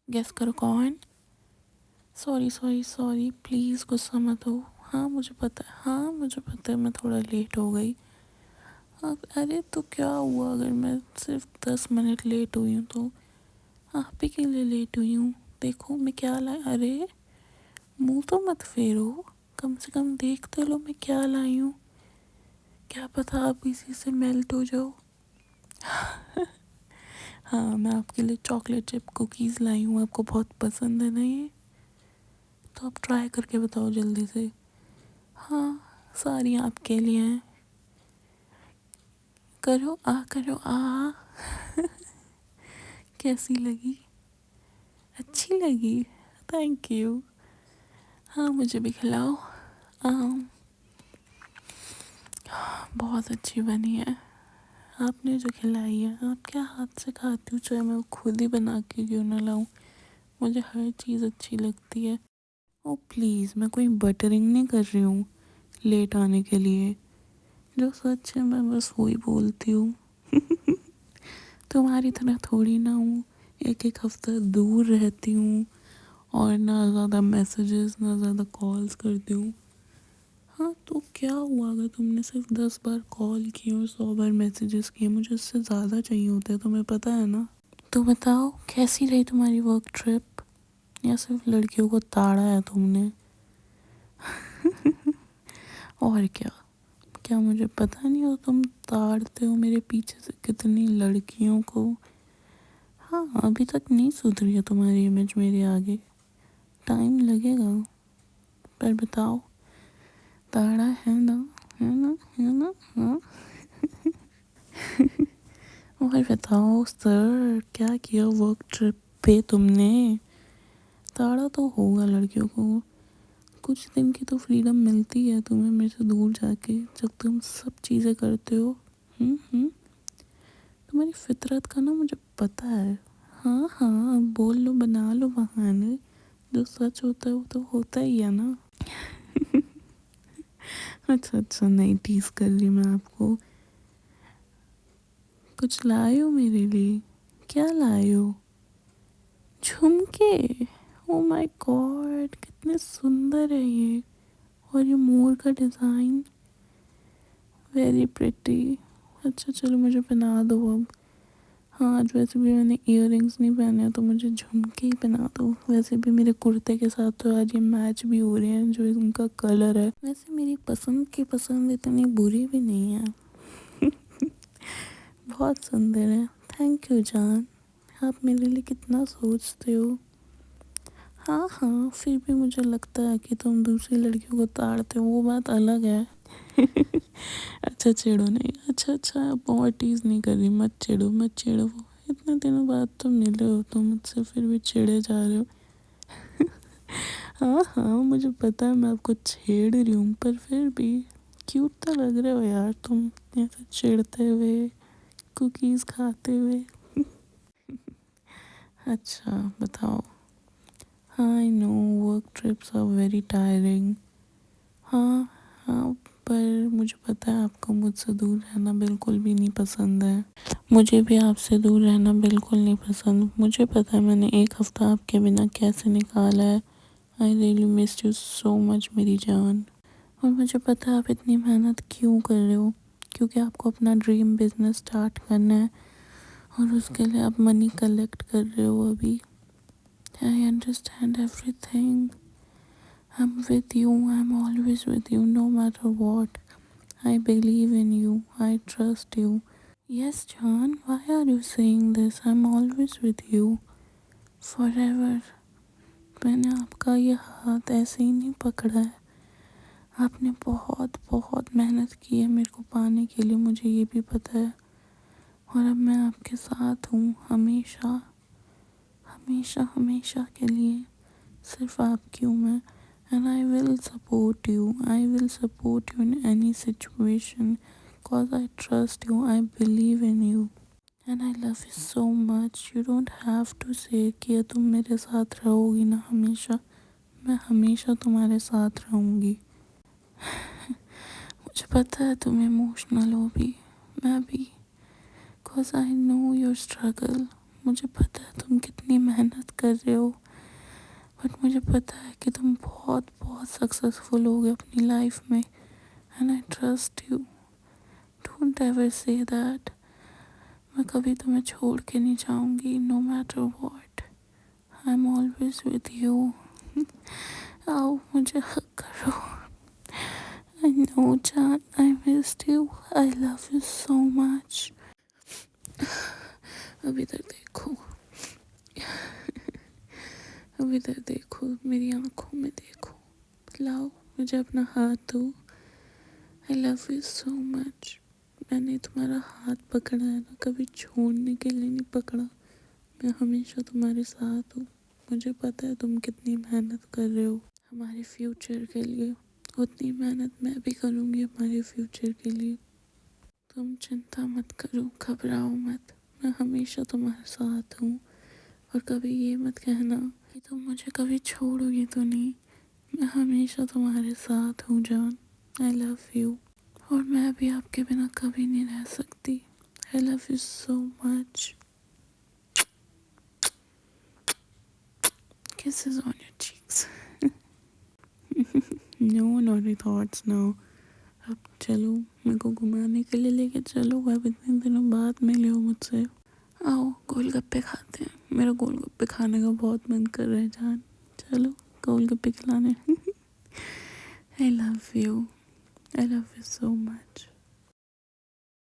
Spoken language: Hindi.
गेस करो कौन। सॉरी सॉरी सॉरी, प्लीज़ गुस्सा मत हो। हाँ मुझे पता है, हाँ मुझे पता है मैं थोड़ा लेट हो गई। अब अरे तो क्या हुआ अगर मैं सिर्फ 10 मिनट लेट हुई हूँ तो? आप ही के लिए लेट हुई हूँ। देखो मैं क्या लाई, अरे मुंह तो मत फेरो, कम से कम देख तो लो मैं क्या लाई हूँ। क्या पता आप इसी से मेल्ट हो जाओ। हाँ मैं आपके लिए चॉकलेट चिप कुकीज़ लाई हूँ, आपको बहुत पसंद है ना ये? तो आप ट्राई करके बताओ जल्दी से। हाँ सारी आपके लिए हैं। करो आ। कैसी लगी? अच्छी लगी? Thank you. हाँ मुझे भी खिलाओ। बहुत अच्छी बनी है। आपने जो खिलाई है, आप क्या हाथ से खाती हूँ, चाहे मैं खुद ही बना के क्यों ना लाऊं, मुझे हर चीज़ अच्छी लगती है। ओ प्लीज़, मैं कोई बटरिंग नहीं कर रही हूँ लेट आने के लिए। जो सच है मैं बस वही बोलती हूँ। तुम्हारी तरह थोड़ी ना हूँ, एक एक हफ्ता दूर रहती हूँ और ना ज़्यादा मैसेजेस ना ज़्यादा कॉल्स करती हूँ। हाँ तो क्या हुआ अगर तुमने सिर्फ 10 बार कॉल किए और 100 बार मैसेजेस किए, मुझे उससे ज़्यादा चाहिए होते हैं, तुम्हें पता है ना। तो बताओ कैसी रही तुम्हारी वर्क ट्रिप, या सिर्फ लड़कियों को ताड़ा है तुमने? और क्या, क्या मुझे पता नहीं हो तुम ताड़ते हो मेरे पीछे से कितनी लड़कियों को? हाँ अभी तक नहीं सुधरी है तुम्हारी इमेज मेरे आगे, टाइम लगेगा। पर बताओ, ताड़ा है ना, है ना, है ना? हाँ। और बताओ सर, क्या किया वर्क ट्रिप पे तुमने? ताड़ा तो होगा लड़कियों को, कुछ दिन की तो फ्रीडम मिलती है तुम्हें मेरे से दूर जाके, जब तुम सब चीज़ें करते हो। तुम्हारी फितरत का ना मुझे पता है। हाँ हाँ अब बोल लो, बना लो बहाने, जो सच होता है वो तो होता ही है ना। अच्छा अच्छा, नहीं टीज कर रही मैं आपको। कुछ लाए हो मेरे लिए? क्या लाए हो? झुमके? ओ माय गॉड कितने सुंदर है ये, और ये मोर का डिज़ाइन, वेरी प्रिटी। अच्छा चलो मुझे पहना दो अब। हाँ आज वैसे भी मैंने इयररिंग्स नहीं पहने हैं तो मुझे झुमके ही पहना दो। वैसे भी मेरे कुर्ते के साथ तो आज ये मैच भी हो रहे हैं जो इनका कलर है। वैसे मेरी पसंद की पसंद इतनी बुरी भी नहीं है। बहुत सुंदर है। थैंक यू जान, आप मेरे लिए कितना सोचते हो। हाँ हाँ फिर भी मुझे लगता है कि तुम दूसरी लड़कियों को ताड़ते हो, वो बात अलग है। अच्छा छेड़ो नहीं, अच्छा अच्छा अब और टीज़ नहीं कर रही, मत छेड़ो मत छेड़ो। इतने दिनों बाद तुम मिले हो तो मुझसे फिर भी छेड़े जा रहे हो। हाँ हाँ मुझे पता है मैं आपको छेड़ रही हूँ, पर फिर भी क्यूट तो लग रहे हो यार तुम, ऐसे छेड़ते हुए, कुकीज़ खाते हुए। अच्छा बताओ। हाँ I know work trips are very tiring. हाँ हाँ, पर मुझे पता है आपको मुझसे दूर रहना बिल्कुल भी नहीं पसंद है। मुझे भी आपसे दूर रहना बिल्कुल नहीं पसंद। मुझे पता है मैंने एक हफ्ता आपके बिना कैसे निकाला है। I really miss you so much मेरी जान। और मुझे पता है आप इतनी मेहनत क्यों कर रहे हो, क्योंकि आपको अपना ड्रीम बिजनेस स्टार्ट करना है और उसके लिए आप मनी कलेक्ट कर रहे हो अभी। I understand everything. I'm with you. I'm always with you, no matter what. I believe in you. I trust you. Yes, John, why are you saying this? I'm always with you. Forever. मैंने आपका ये हाथ ऐसे ही नहीं पकड़ा है। आपने बहुत बहुत मेहनत की है मेरे को पाने के लिए, मुझे ये भी पता है। और अब मैं आपके साथ हूँ हमेशा, हमेशा हमेशा के लिए। सिर्फ आपकी हूँ मैं। And I will support you. I will support you in any situation because I trust you. I believe in you. And I love you so much. You don't have to say कि तुम मेरे साथ रहोगी ना हमेशा। मैं हमेशा तुम्हारे साथ रहूँगी। मुझे पता है तुम इमोशनल हो भी, मैं भी। Cause I know your struggle. मुझे पता है तुम कितनी मेहनत कर रहे हो, बट मुझे पता है कि तुम बहुत बहुत सक्सेसफुल होगे अपनी लाइफ में, and I trust you. Don't ever say that. मैं कभी तुम्हें छोड़ के नहीं जाऊंगी, no matter what. I am always with you. आओ मुझे हक करो। आई नो जान, I missed you, I love you so much. अभी तक देखो, अभी तक देखो, मेरी आंखों में देखो, लाओ मुझे अपना हाथ दो। आई लव यू सो मच। मैंने तुम्हारा हाथ पकड़ा है ना, कभी छोड़ने के लिए नहीं पकड़ा। मैं हमेशा तुम्हारे साथ हूँ। मुझे पता है तुम कितनी मेहनत कर रहे हो हमारे फ्यूचर के लिए, उतनी मेहनत मैं भी करूँगी हमारे फ्यूचर के लिए। तुम चिंता मत करो, घबराओ मत, मैं हमेशा तुम्हारे साथ हूँ। और कभी ये मत कहना कि तुम मुझे कभी छोड़ोगे तो नहीं। मैं हमेशा तुम्हारे साथ हूँ जान। आई लव यू। और मैं भी आपके बिना कभी नहीं रह सकती। आई love you so much. Kisses on your cheeks. No naughty thoughts now. अब चलो, मेरे को घुमाने के लिए लेके चलो। अब इतने दिनों बाद मिले हो मुझसे। आओ गोलगप्पे खाते हैं, मेरा गोलगप्पे खाने का बहुत मन कर रहा है जान। चलो गोलगप्पे खिलाने। आई love you, I love you so much.